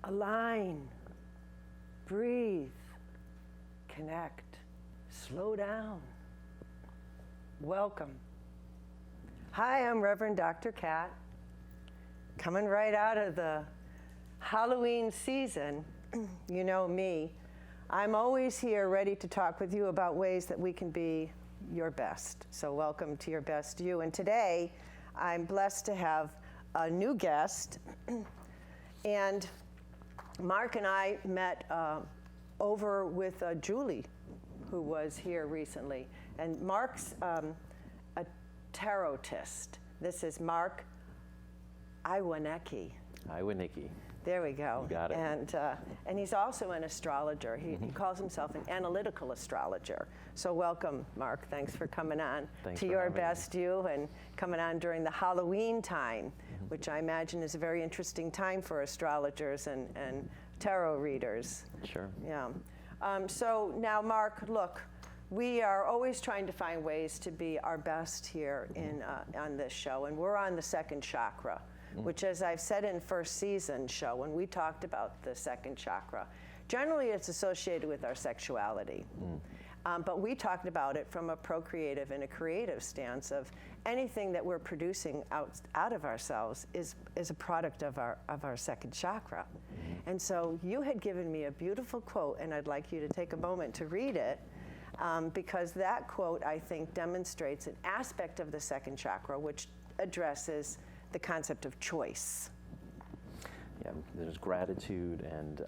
Align, breathe, connect, slow down. Welcome. Hi, I'm Reverend Dr. Kat, coming right out of the Halloween season. You know me. I'm always here ready to talk with you about ways that we can be your best. So welcome to Your Best You. And today, I'm blessed to have a new guest. And Mark and I met over with Julie, who was here recently. And Mark's a tarotist. This is Mark Iwanicki. Iwanicki. There we go. You got it. And he's also an astrologer. He calls himself an analytical astrologer. So welcome, Mark. Thanks for coming on to Your Best You and coming on during the Halloween time, which I imagine is a very interesting time for astrologers and tarot readers. Sure. Yeah. So now, Mark, look, we are always trying to find ways to be our best here on this show, and we're on the second chakra, which, as I've said in first season show, when we talked about the second chakra, generally it's associated with our sexuality. But we talked about it from a procreative and a creative stance of anything that we're producing out of ourselves is a product of our second chakra. And so you had given me a beautiful quote, and I'd like you to take a moment to read it, because that quote, I think, demonstrates an aspect of the second chakra which addresses the concept of choice. Yeah, there's gratitude and,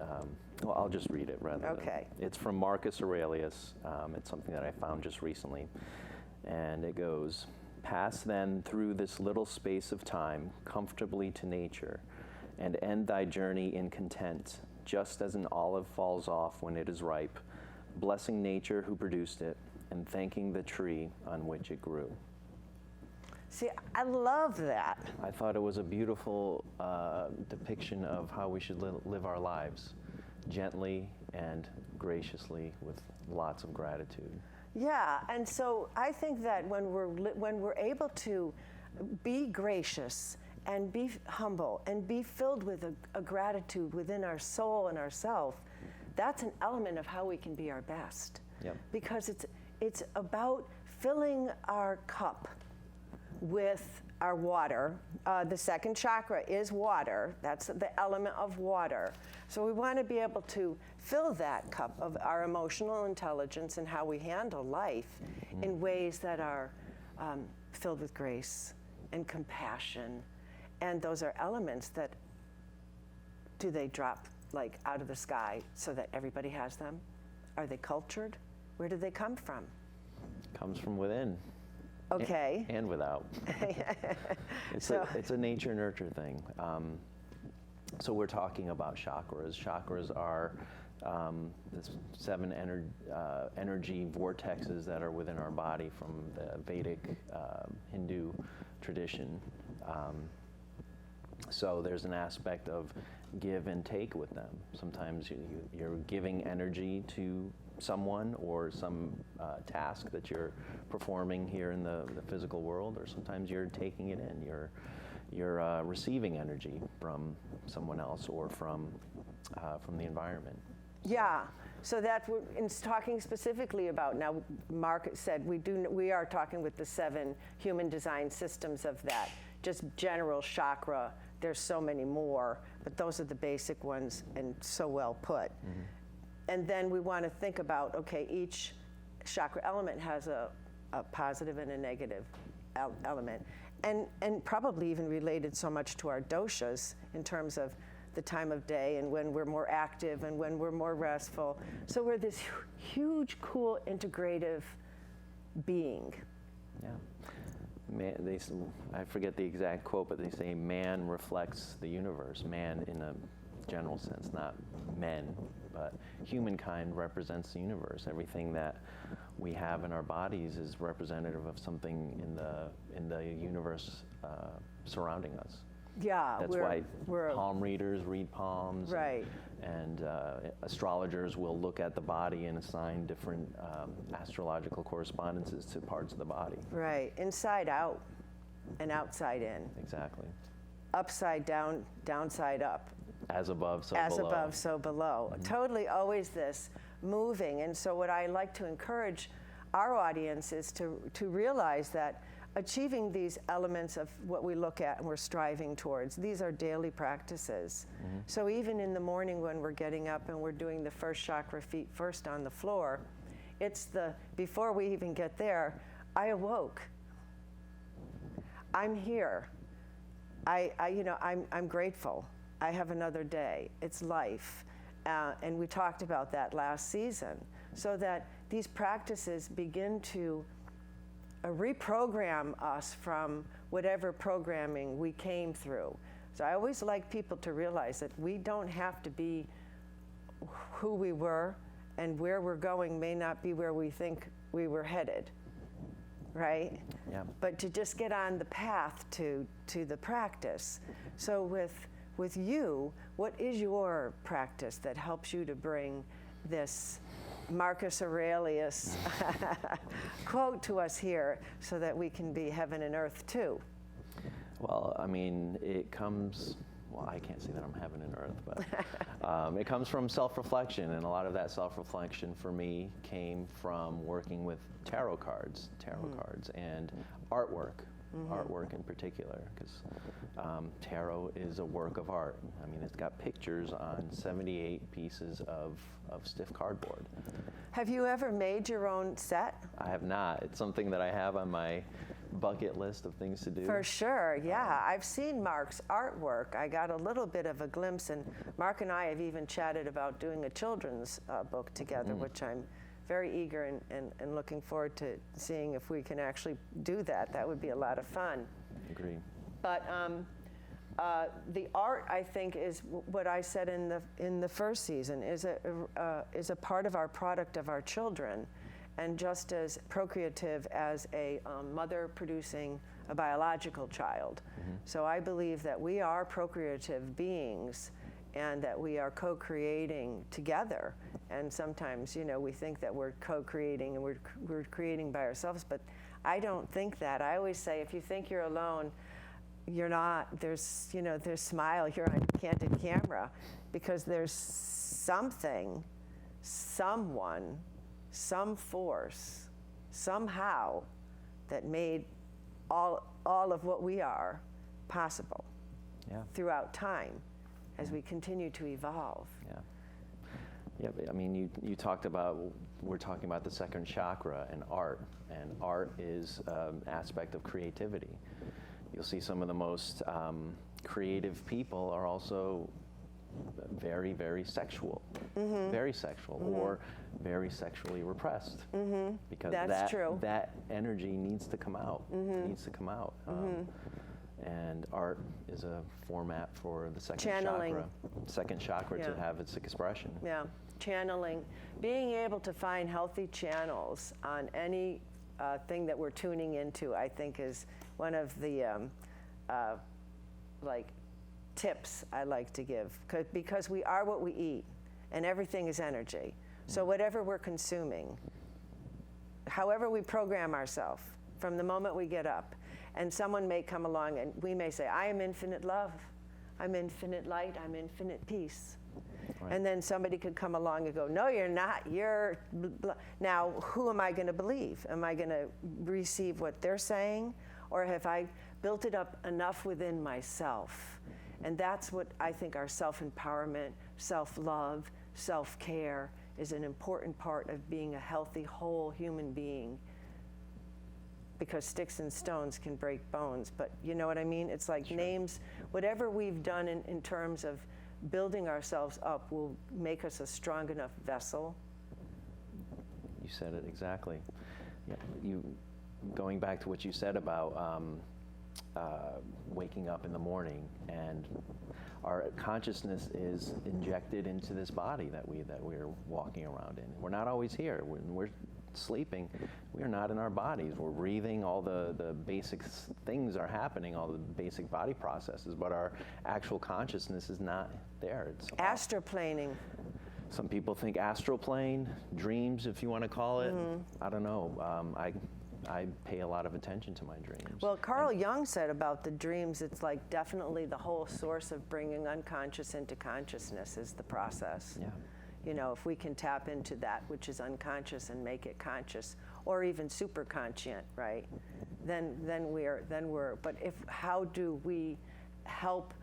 well, I'll just read it rather Okay. than. It's from Marcus Aurelius. It's something that I found just recently. And it goes, "Pass then through this little space of time comfortably to nature, and end thy journey in content, just as an olive falls off when it is ripe, blessing nature who produced it, and thanking the tree on which it grew." See, I love that. I thought it was a beautiful depiction of how we should live our lives, gently and graciously with lots of gratitude. Yeah, and so I think that when we're able to be gracious and be humble and be filled with a gratitude within our soul and ourself, that's an element of how we can be our best. Yep. Because it's about filling our cup with our water. The second chakra is water. That's the element of water. So we want to be able to fill that cup of our emotional intelligence and how we handle life in ways that are filled with grace and compassion. And those are elements that, do they drop like out of the sky so that everybody has them? Are they cultured? Where do they come from? Comes from within. Okay. And without. It's a nature-nurture thing. So we're talking about chakras. Chakras are the 7 energy vortexes that are within our body from the Vedic Hindu tradition. So there's an aspect of give and take with them. Sometimes you're giving energy to someone or some task that you're performing here in the physical world, or sometimes you're taking it in. You're receiving energy from someone else or from the environment. Yeah. So that in talking specifically about, now Mark said we are talking with the 7 human design systems of that, just general chakra. There's so many more, but those are the basic ones and so well put. And then we want to think about, okay, each chakra element has a positive and a negative element. And probably even related so much to our doshas in terms of the time of day and when we're more active and when we're more restful. So we're this huge, cool, integrative being. Yeah. I forget the exact quote, but they say man reflects the universe. Man in a general sense, not men, but humankind represents the universe. Everything that we have in our bodies is representative of something in the universe surrounding us. Yeah, that's why palm readers read palms, right? And astrologers will look at the body and assign different astrological correspondences to parts of the body. Right, inside out, and outside in. Exactly. Upside down, downside up. As above, so as below. above, so below. Totally always this moving. And so what I like to encourage our audience is to realize that achieving these elements of what we look at and we're striving towards, these are daily practices. So even in the morning when we're getting up and we're doing the first chakra, feet first on the floor, it's before we even get there, I awoke. I'm here. I'm grateful. I have another day. It's life. And we talked about that last season. So that these practices begin to reprogram us from whatever programming we came through. So I always like people to realize that we don't have to be who we were, and where we're going may not be where we think we were headed, right? Yeah. But to just get on the path to the practice. So with you, what is your practice that helps you to bring this Marcus Aurelius quote to us here so that we can be heaven and earth too? Well, I mean, it comes, well, I can't say that I'm heaven and earth, but it comes from self-reflection, and a lot of that self-reflection for me came from working with tarot cards and artwork. Artwork in particular, because tarot is a work of art. I mean, it's got pictures on 78 pieces of stiff cardboard. Have you ever made your own set? I have not. It's something that I have on my bucket list of things to do. For sure, yeah. I've seen Mark's artwork. I got a little bit of a glimpse, and Mark and I have even chatted about doing a children's book together, which I'm very eager and looking forward to seeing if we can actually do that. That would be a lot of fun. Agree. But the art, I think, is what I said in the first season, is a part of our product of our children, and just as procreative as a mother producing a biological child. So I believe that we are procreative beings, and that we are co-creating together. And sometimes, we think that we're co-creating and we're creating by ourselves, but I don't think that. I always say, if you think you're alone, you're not. There's smile here on candid camera, because there's something, someone, some force, somehow, that made all of what we are possible throughout time as we continue to evolve. Yeah, but I mean, you talked about, we're talking about the second chakra and art is an aspect of creativity. You'll see some of the most creative people are also very, very sexual, very sexual, or very sexually repressed, because That's true. that energy needs to come out. It needs to come out. And art is a format for the second chakra to have its expression. Yeah, channeling. Being able to find healthy channels on any thing that we're tuning into, I think, is one of the tips I like to give, because we are what we eat, and everything is energy. So whatever we're consuming, however we program ourselves from the moment we get up, and someone may come along and we may say, I am infinite love, I'm infinite light, I'm infinite peace. Right. And then somebody could come along and go, no, you're not, you're blah. Now, who am I going to believe? Am I going to receive what they're saying? Or have I built it up enough within myself? And that's what I think our self-empowerment, self-love, self-care is an important part of being a healthy, whole human being. Because sticks and stones can break bones, but you know what I mean? It's like names, whatever we've done in terms of building ourselves up will make us a strong enough vessel. You said it exactly. Yeah, going back to what you said about waking up in the morning, and our consciousness is injected into this body that we're walking around in. We're not always here. When we're sleeping, we are not in our bodies. We're breathing, all the basic things are happening, all the basic body processes, but our actual consciousness is not there. It's astroplaning. Some people think astral plane, dreams, if you want to call it. I don't know. I pay a lot of attention to my dreams. Well, Carl Jung said about the dreams, it's like definitely the whole source of bringing unconscious into consciousness is the process. Yeah. You know, if we can tap into that which is unconscious and make it conscious, or even super conscient, right? Then we're. But how do we help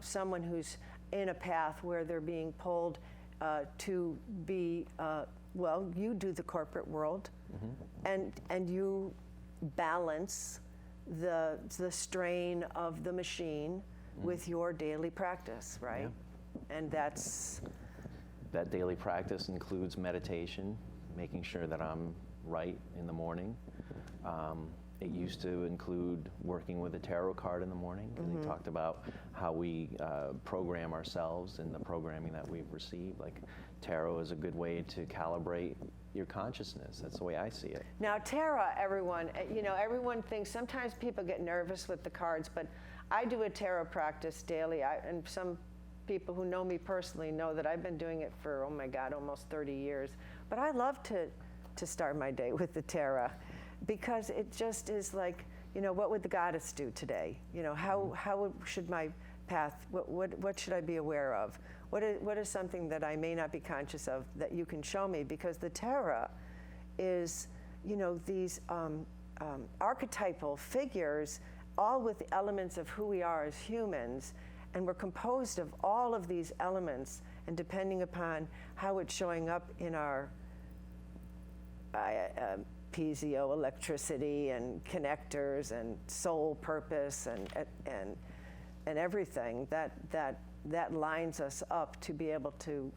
someone who's in a path where they're being pulled to be? Well, you do the corporate world, and you balance the strain of the machine with your daily practice, right? Yeah. And that daily practice includes meditation, making sure that I'm right in the morning. It used to include working with a tarot card in the morning. And they talked about how we program ourselves in the programming that we've received. Like tarot is a good way to calibrate your consciousness. That's the way I see it. Now, tarot, everyone, everyone thinks, sometimes people get nervous with the cards, but I do a tarot practice daily. And some people who know me personally know that I've been doing it for, oh my God, almost 30 years. But I love to start my day with the tarot, because it just is like, what would the goddess do today? How should my path, what should I be aware of? What is something that I may not be conscious of that you can show me? Because the tarot is, these archetypal figures, all with elements of who we are as humans, and we're composed of all of these elements, and depending upon how it's showing up in our piezoelectricity and connectors and soul purpose and everything, that lines us up to be able to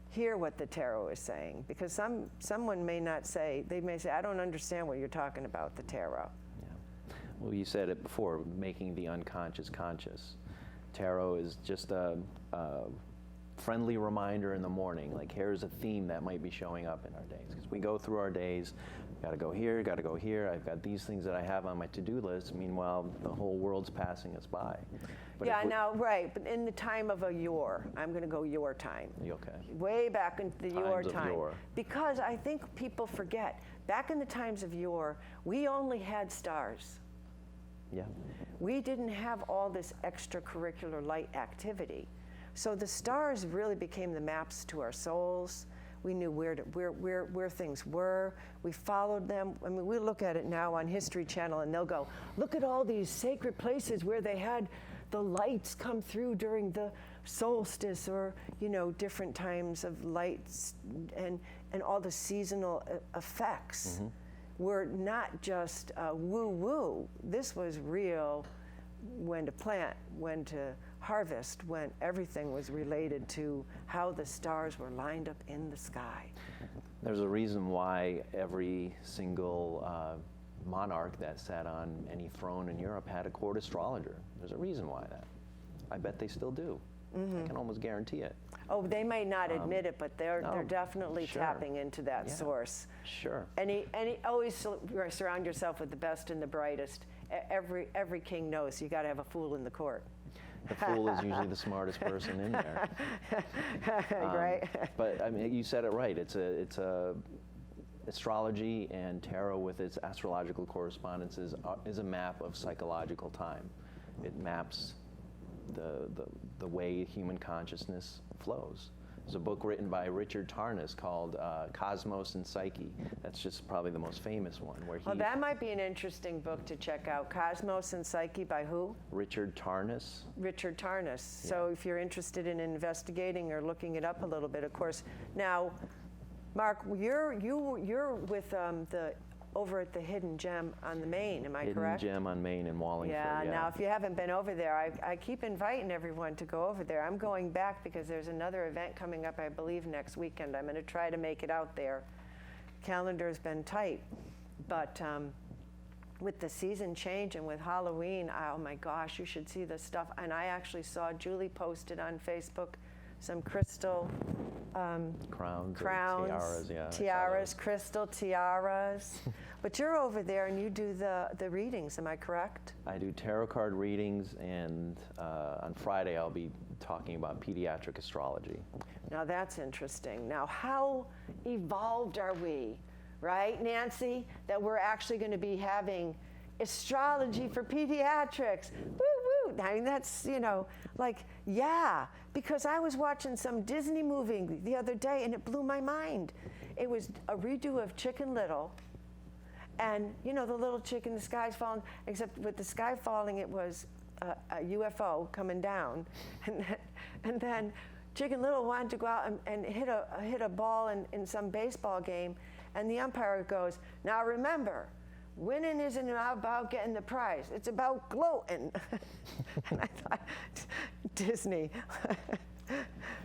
hear what the tarot is saying. Because someone may not say, they may say, I don't understand what you're talking about, the tarot. Yeah. Well, you said it before, making the unconscious conscious. Tarot is just a friendly reminder in the morning, like here's a theme that might be showing up in our days. Because we go through our days, got to go here, got to go here, I've got these things that I have on my to-do list. Meanwhile, the whole world's passing us by. But right, but in the time of a yore, I'm going to go your time. Okay. Way back into the your Times of time. yore. Because I think people forget, back in the times of yore, we only had stars. Yeah. We didn't have all this extracurricular light activity. So the stars really became the maps to our souls. We knew where things were. We followed them. I mean, we look at it now on History Channel, and they'll go, look at all these sacred places where they had the lights come through during the solstice, or different times of lights, and all the seasonal effects were not just woo-woo. This was real, when to plant, when to harvest, when everything was related to how the stars were lined up in the sky. There's a reason why every single monarch that sat on any throne in Europe had a court astrologer. There's a reason why that. I bet they still do. I can almost guarantee it. Oh, they may not admit it, but they're definitely sure. tapping into that source. Sure. And always surround yourself with the best and the brightest. Every king knows you got to have a fool in the court. The fool is usually the smartest person in there. Right. But I mean, you said it right. It's a astrology and tarot with its astrological correspondences is a map of psychological time. It maps the way human consciousness flows. There's a book written by Richard Tarnas called Cosmos and Psyche. That's just probably the most famous one. Well, that might be an interesting book to check out. Cosmos and Psyche by who? Richard Tarnas. Richard Tarnas. So if you're interested in investigating or looking it up a little bit, of course. Now, Mark, you're with over at the Hidden Gem on the Main, am I correct? Hidden Gem on Main in Wallingford, yeah. Now, if you haven't been over there, I keep inviting everyone to go over there. I'm going back because there's another event coming up, I believe, next weekend. I'm going to try to make it out there. Calendar's been tight, but with the season change and with Halloween, oh my gosh, you should see the stuff. And I actually saw Julie posted on Facebook some crystal crowns, tiaras, crystal tiaras. But you're over there and you do the readings, am I correct? I do tarot card readings, and on Friday I'll be talking about pediatric astrology. Now that's interesting. Now, how evolved are we right, Nancy, that we're actually going to be having astrology for pediatrics. Woo, woo. I mean, that's, like, yeah, because I was watching some Disney movie the other day and it blew my mind. It was a redo of Chicken Little. And, the little chicken, the sky's falling, except with the sky falling, it was a UFO coming down. And then Chicken Little wanted to go out and hit a ball in some baseball game. And the umpire goes, now remember, winning isn't about getting the prize. It's about gloating. And I thought, Disney,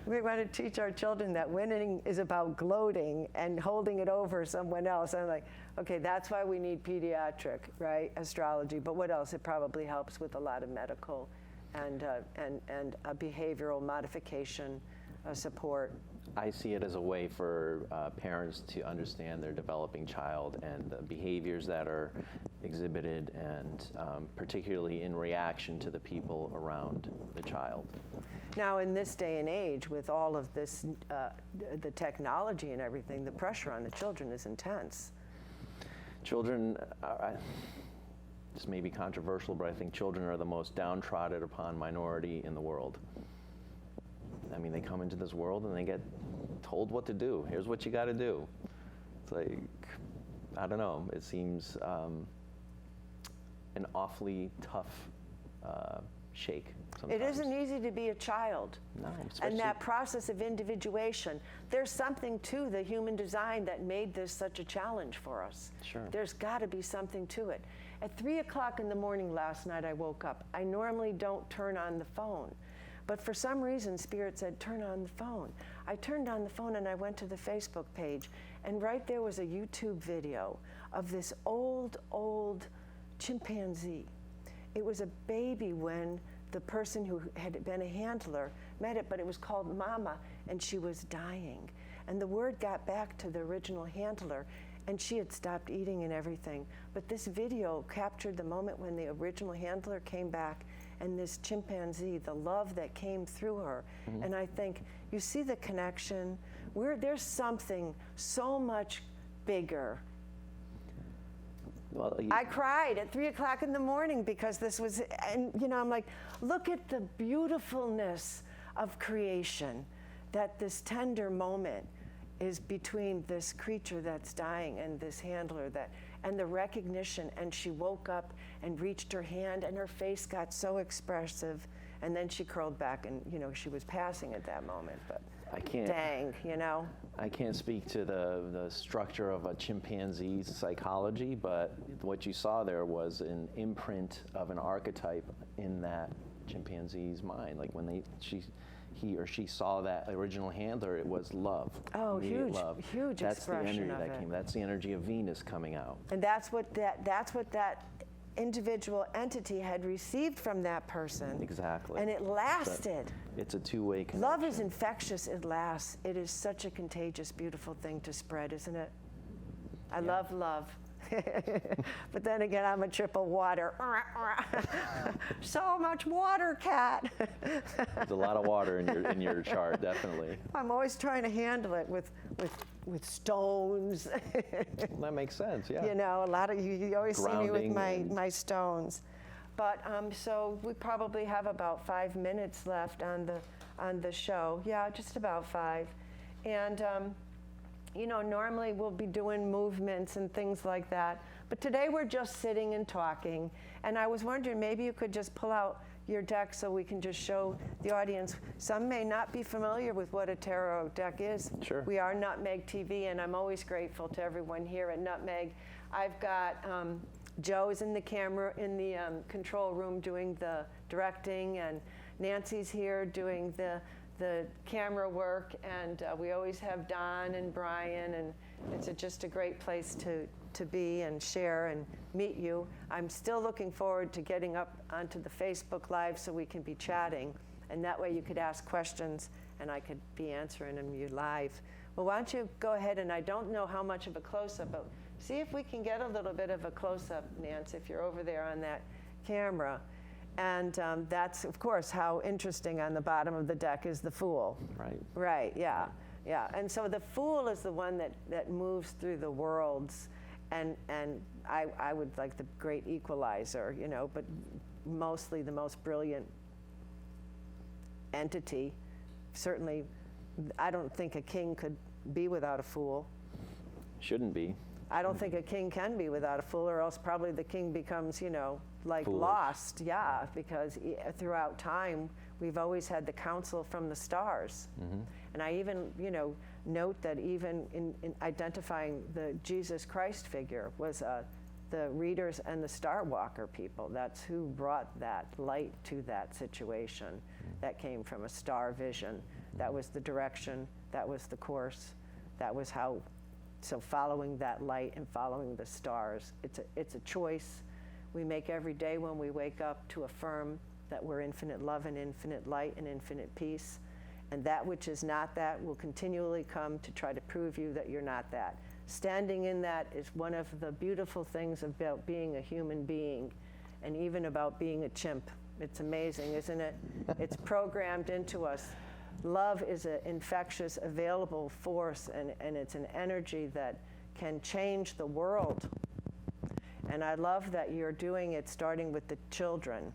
we want to teach our children that winning is about gloating and holding it over someone else. I'm like, okay, that's why we need pediatric, right, astrology. But what else? It probably helps with a lot of medical and behavioral modification support. I see it as a way for parents to understand their developing child and the behaviors that are exhibited, and particularly in reaction to the people around the child. Now, in this day and age, with all of this, the technology and everything, the pressure on the children is intense. Children, this may be controversial, but I think children are the most downtrodden upon minority in the world. I mean, they come into this world and they get told what to do. Here's what you got to do. It's like, I don't know, it seems an awfully tough shake sometimes. It isn't easy to be a child. No, and that process of individuation, there's something to the human design that made this such a challenge for us. Sure. There's got to be something to it. At 3 o'clock in the morning last night, I woke up. I normally don't turn on the phone. But for some reason, Spirit said, turn on the phone. I turned on the phone and I went to the Facebook page, and right there was a YouTube video of this old chimpanzee. It was a baby when the person who had been a handler met it, but it was called Mama, and she was dying. And the word got back to the original handler, and she had stopped eating and everything. But this video captured the moment when the original handler came back, and this chimpanzee, the love that came through her. Mm-hmm. And I think, you see the connection? There's something so much bigger. Well, I cried at 3 o'clock in the morning because this was, and I'm like, look at the beautifulness of creation, that this tender moment is between this creature that's dying and this handler and the recognition. And she woke up and reached her hand, and her face got so expressive, and then she curled back, and she was passing at that moment. But I can't. Dang, I can't speak to the structure of a chimpanzee's psychology, but what you saw there was an imprint of an archetype in that chimpanzee's mind. Like when he or she saw that original handler, it was love. Oh, huge, love. Huge That's expression the energy of that it. came. That's the energy of Venus coming out. And that's what that individual entity had received from that person. Exactly. And it lasted. It's a two-way connection. Love is infectious. It lasts. It is such a contagious, beautiful thing to spread, isn't it? I love love. But then again, I'm a triple water. So much water, cat. There's a lot of water in your chart, definitely. I'm always trying to handle it with stones. Well, that makes sense, yeah. A lot of you always Grounding see me with my stones. But so we probably have about 5 minutes left on the show. Yeah, just about 5. And normally we'll be doing movements and things like that. But today we're just sitting and talking. And I was wondering, maybe you could just pull out your deck so we can just show the audience. Some may not be familiar with what a tarot deck is. Sure. We are Nutmeg TV, and I'm always grateful to everyone here at Nutmeg. I've got Joe's in the camera, in the control room doing the directing, and Nancy's here doing the camera work, and we always have Don and Brian, and it's just a great place to be and share and meet you. I'm still looking forward to getting up onto the Facebook Live so we can be chatting, and that way you could ask questions and I could be answering them you live. Well, why don't you go ahead, and I don't know how much of a close-up, but see if we can get a little bit of a close-up, Nance, if you're over there on that camera. And that's, of course, how interesting on the bottom of the deck is the Fool. Right. Right, yeah. Yeah, and so the Fool is the one that moves through the worlds, and I would like the great equalizer, you know, but mostly the most brilliant entity. Certainly, I don't think a king could be without a fool. Shouldn't be. I don't think a king can be without a fool, or else probably the king becomes, you know, like Foolish. lost. Yeah, because throughout time, we've always had the counsel from the stars. And I even, you know, note that even in identifying the Jesus Christ figure was the readers and the Star Walker people. That's who brought that light to that situation. That came from a star vision. That was the direction, that was the course, that was how. So following that light and following the stars, it's a choice we make every day when we wake up to affirm that we're infinite love and infinite light and infinite peace. And that which is not that will continually come to try to prove you that you're not that. Standing in that is one of the beautiful things about being a human being, and even about being a chimp. It's amazing, isn't it? It's programmed into us. Love is an infectious, available force, and it's an energy that can change the world. And I love that you're doing it starting with the children,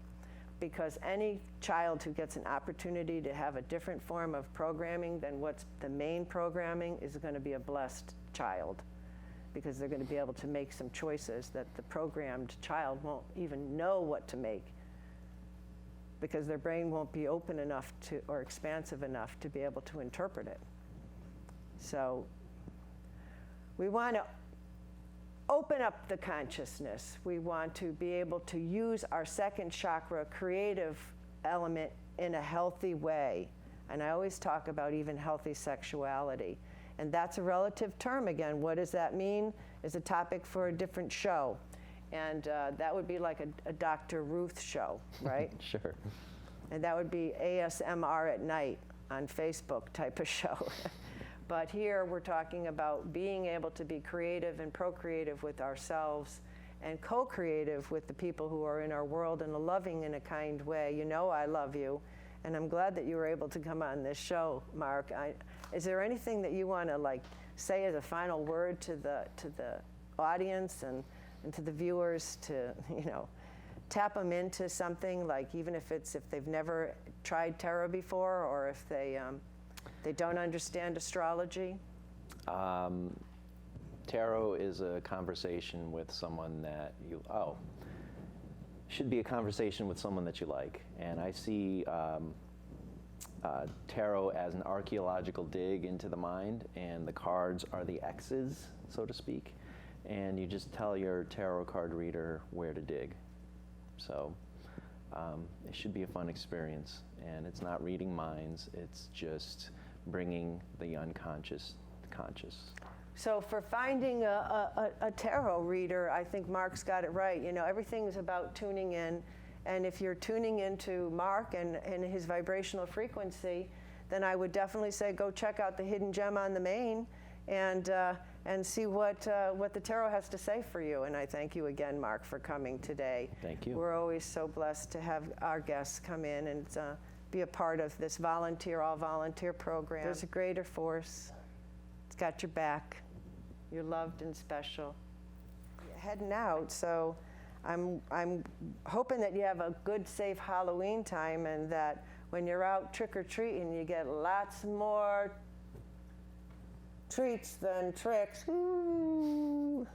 because any child who gets an opportunity to have a different form of programming than what's the main programming is going to be a blessed child, because they're going to be able to make some choices that the programmed child won't even know what to make, because their brain won't be open enough to, or expansive enough to be able to interpret it. So we want to open up the consciousness. We want to be able to use our second chakra creative element in a healthy way. And I always talk about even healthy sexuality. And that's a relative term again. What does that mean is a topic for a different show. And that would be like a Dr. Ruth show, right? Sure. And that would be ASMR at night on Facebook type of show. But here we're talking about being able to be creative and procreative with ourselves, and co-creative with the people who are in our world in a loving and a kind way. You know I love you, and I'm glad that you were able to come on this show, Mark. Is there anything that you want to like say as a final word to the audience and to the viewers, to, you know, tap them into something, like even if they've never tried tarot before, or if they don't understand astrology? Tarot is a conversation with someone that should be a conversation with someone that you like. And I see tarot as an archaeological dig into the mind, and the cards are the X's, so to speak. And you just tell your tarot card reader where to dig. So it should be a fun experience. And it's not reading minds, it's just bringing the unconscious to conscious. So for finding a tarot reader, I think Mark's got it right. You know, everything is about tuning in. And if you're tuning into Mark and his vibrational frequency, then I would definitely say go check out the Hidden Gem on the Main and see what the tarot has to say for you. And I thank you again, Mark, for coming today. Thank you. We're always so blessed to have our guests come in and be a part of this all-volunteer program. There's a greater force. It's got your back. You're loved and special. Heading out, so I'm hoping that you have a good, safe Halloween time, and that when you're out trick-or-treating, you get lots more treats than tricks. Ooh.